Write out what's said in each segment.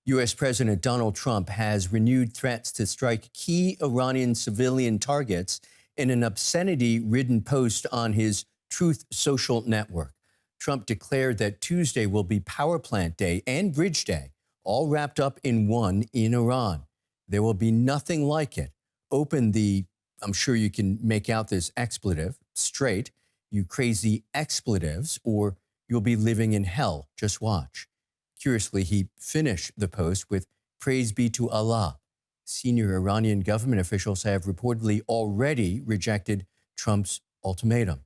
U.S. President Donald Trump has renewed threats to strike key Iranian civilian targets in an obscenity-ridden post on his Truth social network. Trump declared that Tuesday will be Power Plant Day and Bridge Day, all wrapped up in one in Iran. There will be nothing like it. Open the, I'm sure you can make out this expletive, straight, you crazy expletives, or you'll be living in hell. Just watch. Curiously, he finished the post with praise be to Allah. Senior Iranian government officials have reportedly already rejected Trump's ultimatum.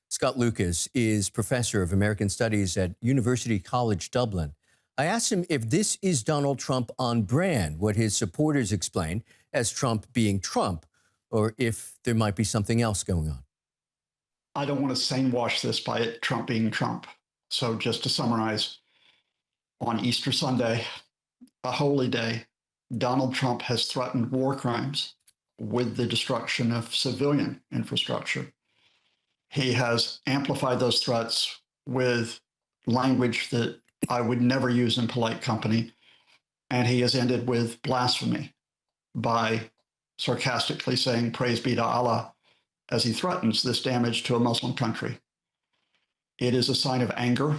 Scott Lucas is professor of American Studies at University College Dublin. I asked him if this is Donald Trump on brand, what his supporters explain as Trump being Trump, or if there might be something else going on. I don't want to sanewash this by Trump being Trump. So just to summarize, on Easter Sunday, a holy day, Donald Trump has threatened war crimes with the destruction of civilian infrastructure. He has amplified those threats with language that I would never use in polite company. And he has ended with blasphemy by sarcastically saying, praise be to Allah, as he threatens this damage to a Muslim country. It is a sign of anger.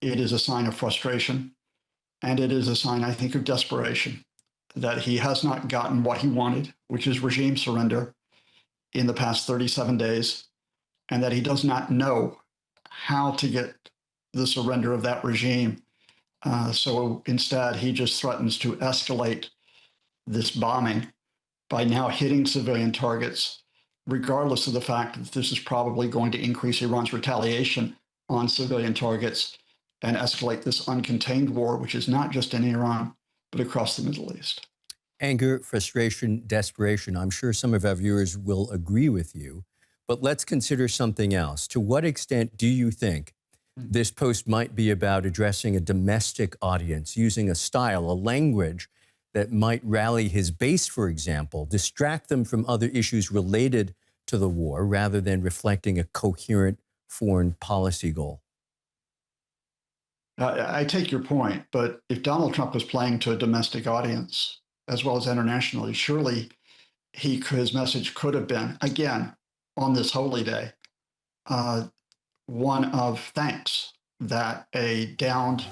It is a sign of frustration. And it is a sign, I think, of desperation that he has not gotten what he wanted, which is regime surrender, in the past 37 days, and that he does not know how to get the surrender of that regime. So instead, he just threatens to escalate this bombing by now hitting civilian targets, regardless of the fact that this is probably going to increase Iran's retaliation on civilian targets and escalate this uncontained war, which is not just in Iran, but across the Middle East. Anger, frustration, desperation. I'm sure some of our viewers will agree with you, but let's consider something else. To what extent do you think this post might be about addressing a domestic audience, using a style, a language that might rally his base, for example, distract them from other issues related to the war, rather than reflecting a coherent foreign policy goal? I take your point, but if Donald Trump was playing to a domestic audience, as well as internationally, surely his message could have been, again, on this holy day, one of thanks that a downed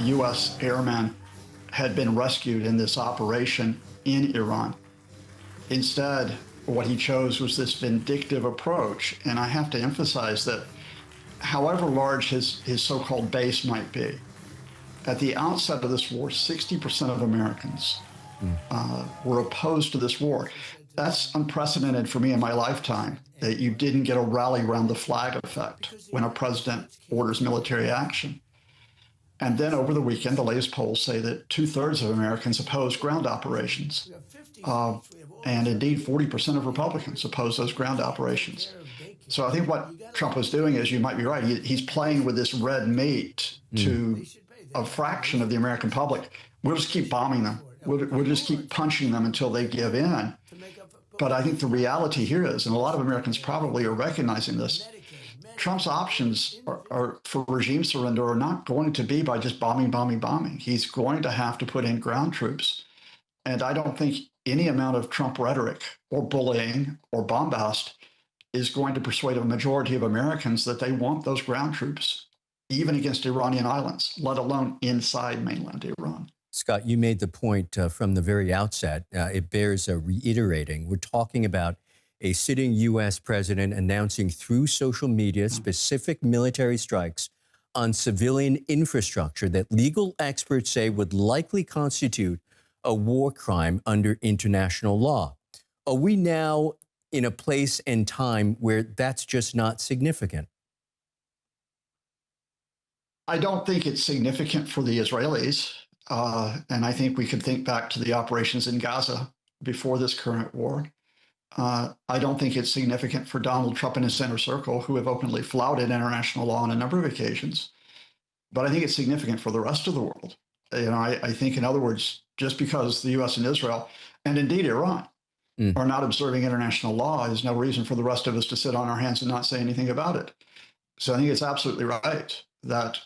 U.S. airman had been rescued in this operation in Iran. Instead, what he chose was this vindictive approach. And I have to emphasize that however large his so-called base might be, at the outset of this war, 60% of Americans were opposed to this war. That's unprecedented for me in my lifetime, that you didn't get a rally around the flag effect when a president orders military action. And then over the weekend, the latest polls say that 2/3 of Americans oppose ground operations. And indeed, 40% of Republicans oppose those ground operations. So I think what Trump was doing is, you might be right, he's playing with this red meat to a fraction of the American public. We'll just keep bombing them. We'll just keep punching them until they give in. But I think the reality here is, and a lot of Americans probably are recognizing this, Trump's options are for regime surrender are not going to be by just bombing, bombing, bombing. He's going to have to put in ground troops. And I don't think any amount of Trump rhetoric or bullying or bombast is going to persuade a majority of Americans that they want those ground troops, even against Iranian islands, let alone inside mainland Iran. Scott, you made the point from the very outset. It bears reiterating. We're talking about a sitting U.S. president announcing through social media specific military strikes on civilian infrastructure that legal experts say would likely constitute a war crime under international law. Are we now in a place and time where that's just not significant? I don't think it's significant for the Israelis. And I think we could think back to the operations in Gaza before this current war. I don't think it's significant for Donald Trump and his center circle, who have openly flouted international law on a number of occasions. But I think it's significant for the rest of the world. You know, I think, in other words, just because the U.S. and Israel, and indeed Iran, are not observing international law is no reason for the rest of us to sit on our hands and not say anything about it. So I think it's absolutely right that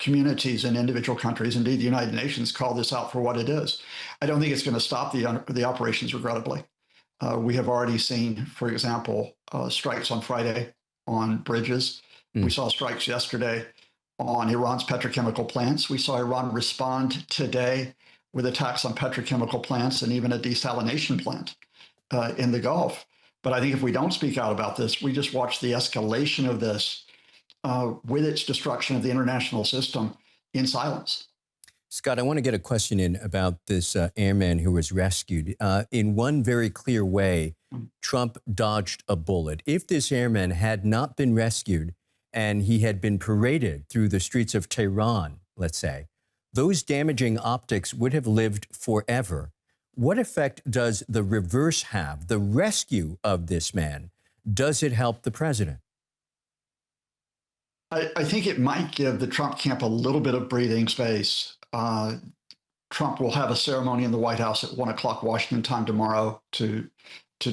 communities and individual countries, indeed the United Nations, call this out for what it is. I don't think it's going to stop the operations, regrettably. We have already seen, for example, strikes on Friday on bridges. We saw strikes yesterday on Iran's petrochemical plants. We saw Iran respond today with attacks on petrochemical plants and even a desalination plant in the Gulf. But I think if we don't speak out about this, we just watch the escalation of this with its destruction of the international system in silence. Scott, I want to get a question in about this airman who was rescued. In one very clear way, Trump dodged a bullet. If this airman had not been rescued and he had been paraded through the streets of Tehran, let's say, those damaging optics would have lived forever. What effect does the reverse have, the rescue of this man? Does it help the president? I think it might give the Trump camp a little bit of breathing space. Trump will have a ceremony in the White House at 1 o'clock Washington time tomorrow to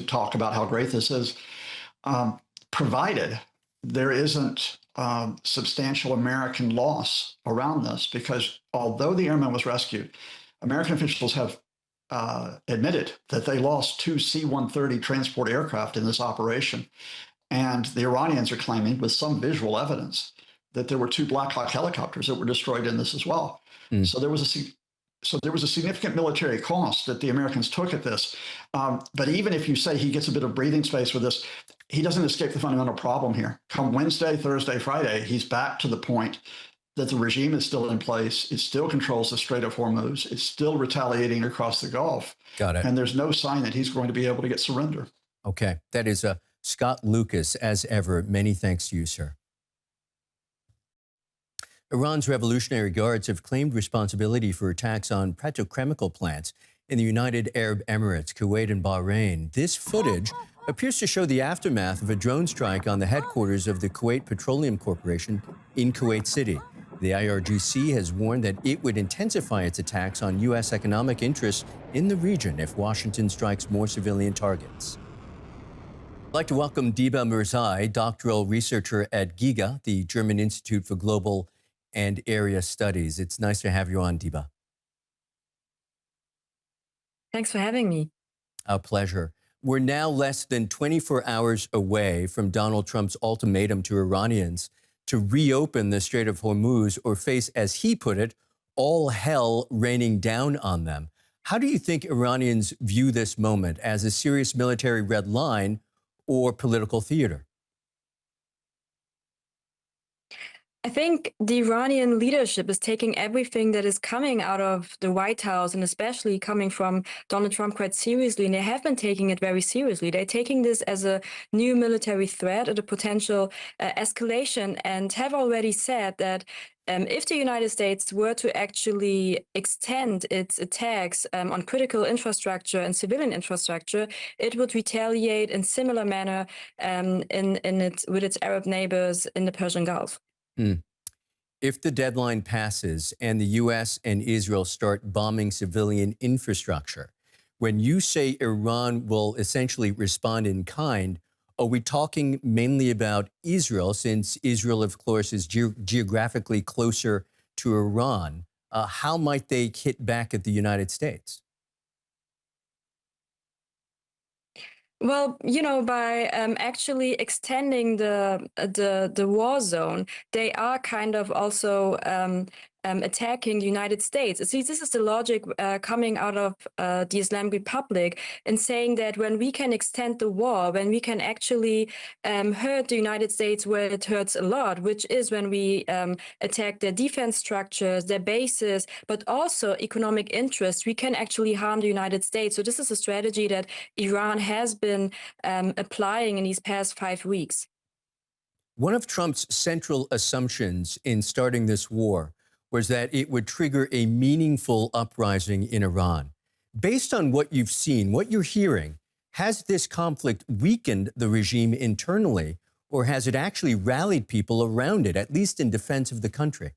talk about how great this is, provided there isn't substantial American loss around this, because although the airman was rescued, American officials have admitted that they lost 2 C-130 transport aircraft in this operation. And the Iranians are claiming, with some visual evidence, that there were 2 Black Hawk helicopters that were destroyed in this as well. So there was a significant military cost that the Americans took at this. But even if you say he gets a bit of breathing space with this, he doesn't escape the fundamental problem here. Come Wednesday, Thursday, Friday, he's back to the point that the regime is still in place. It still controls the Strait of Hormuz. It's still retaliating across the Gulf. Got it. And there's no sign that he's going to be able to get surrender. Okay. That is Scott Lucas, as ever. Many thanks to you, sir. Iran's Revolutionary Guards have claimed responsibility for attacks on petrochemical plants in the United Arab Emirates, Kuwait, and Bahrain. This footage appears to show the aftermath of a drone strike on the headquarters of the Kuwait Petroleum Corporation in Kuwait City. The IRGC has warned that it would intensify its attacks on U.S. economic interests in the region if Washington strikes more civilian targets. I'd like to welcome Diba Mirzaei, doctoral researcher at GIGA, the German Institute for Global and Area Studies. It's nice to have you on, Diba. Thanks for having me. Our pleasure. We're now less than 24 hours away from Donald Trump's ultimatum to Iranians to reopen the Strait of Hormuz or face, as he put it, all hell raining down on them. How do you think Iranians view this moment, as a serious military red line or political theater? I think the Iranian leadership is taking everything that is coming out of the White House, and especially coming from Donald Trump, quite seriously. And they have been taking it very seriously. They're taking this as a new military threat, at a potential escalation, and have already said that if the United States were to actually extend its attacks on critical infrastructure and civilian infrastructure, it would retaliate in similar manner with its Arab neighbors in the Persian Gulf. If the deadline passes and the U.S. and Israel start bombing civilian infrastructure, when you say Iran will essentially respond in kind, are we talking mainly about Israel, since Israel, of course, is geographically closer to Iran? How might they hit back at the United States? Well, by actually extending the war zone, they are kind of also attacking the United States. See, this is the logic coming out of the Islamic Republic, in saying that when we can extend the war, when we can actually hurt the United States where it hurts a lot, which is when we attack their defense structures, their bases, but also economic interests, we can actually harm the United States. So this is a strategy that Iran has been applying in these past 5 weeks. One of Trump's central assumptions in starting this war was that it would trigger a meaningful uprising in Iran. Based on what you've seen, what you're hearing, has this conflict weakened the regime internally, or has it actually rallied people around it, at least in defense of the country?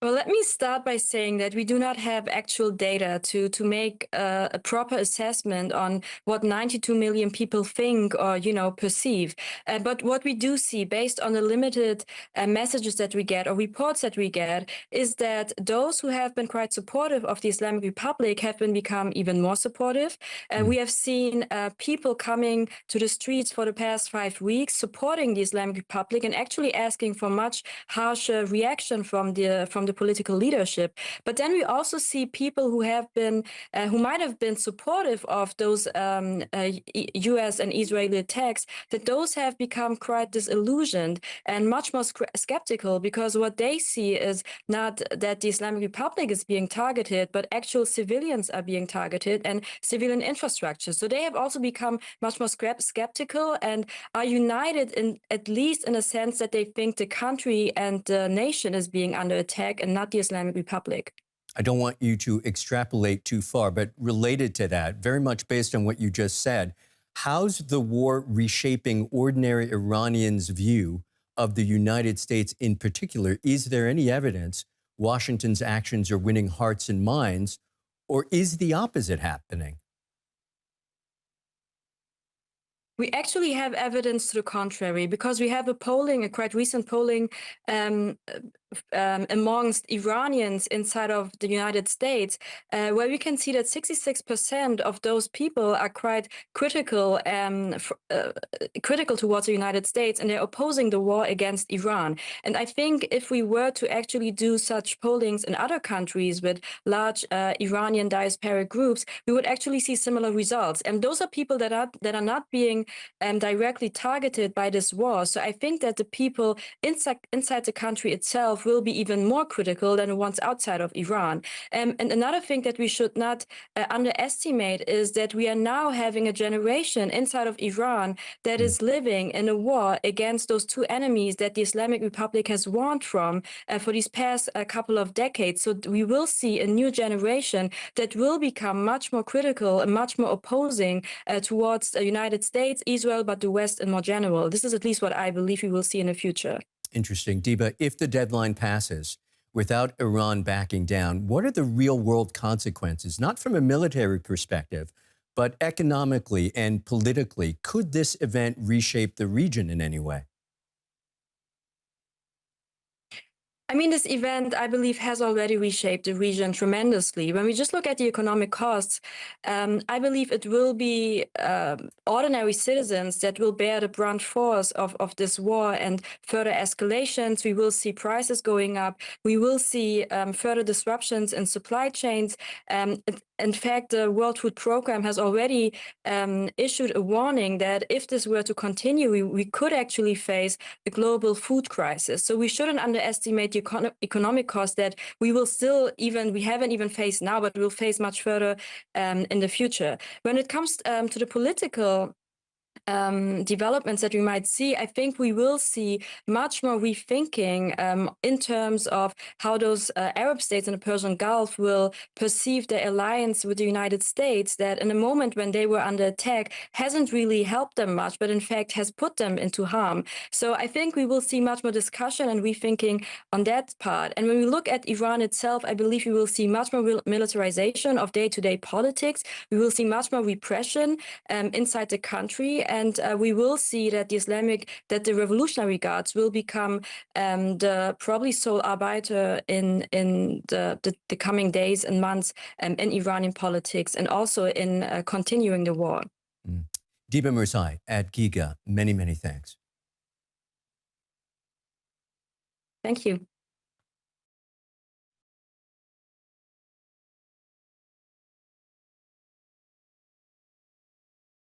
Well, let me start by saying that we do not have actual data to make a proper assessment on what 92 million people think or, perceive. But what we do see, based on the limited messages that we get or reports that we get, is that those who have been quite supportive of the Islamic Republic have become even more supportive. We have seen people coming to the streets for the past 5 weeks supporting the Islamic Republic and actually asking for much harsher reaction from the political leadership. But then we also see people who have been, who might have been supportive of those U.S. and Israeli attacks, that those have become quite disillusioned and much more skeptical, because what they see is not that the Islamic Republic is being targeted, but actual civilians are being targeted and civilian infrastructure. So they have also become much more skeptical and are united in, at least in a sense, that they think the country and the nation is being under attack and not the Islamic Republic. I don't want you to extrapolate too far, but related to that, very much based on what you just said, how's the war reshaping ordinary Iranians' view of the United States in particular? Is there any evidence Washington's actions are winning hearts and minds, or is the opposite happening? We actually have evidence to the contrary, because we have a polling, a quite recent polling amongst Iranians inside of the United States, where we can see that 66% of those people are quite critical, critical towards the United States, and they're opposing the war against Iran. And I think if we were to actually do such pollings in other countries with large Iranian diasporic groups, we would actually see similar results. And those are people that are not being directly targeted by this war. So I think that the people inside the country itself will be even more critical than the ones outside of Iran. And another thing that we should not underestimate is that we are now having a generation inside of Iran that is living in a war against those two enemies that the Islamic Republic has warned from for these past couple of decades. So we will see a new generation that will become much more critical and much more opposing towards the United States, Israel, but the West in more general. This is at least what I believe we will see in the future. Interesting. Diba, if the deadline passes without Iran backing down, what are the real world consequences, not from a military perspective, but economically and politically? Could this event reshape the region in any way? I mean, this event, I believe, has already reshaped the region tremendously. When we just look at the economic costs, I believe it will be ordinary citizens that will bear the brunt force of this war and further escalations. We will see prices going up. We will see further disruptions in supply chains. In fact, the World Food Program has already issued a warning that if this were to continue, we could actually face a global food crisis. So we shouldn't underestimate the economic cost that we will still we haven't even faced now, but we'll face much further in the future. When it comes to the political developments that we might see, I think we will see much more rethinking in terms of how those Arab states in the Persian Gulf will perceive their alliance with the United States, that in a moment when they were under attack hasn't really helped them much, but in fact has put them into harm. So I think we will see much more discussion and rethinking on that part. And when we look at Iran itself, I believe we will see much more militarization of day-to-day politics. We will see much more repression inside the country. And we will see that the Revolutionary Guards will become the probably sole arbiter in the coming days and months in Iranian politics, and also in continuing the war. Diba Mirzaei at GIGA, many, many thanks. Thank you.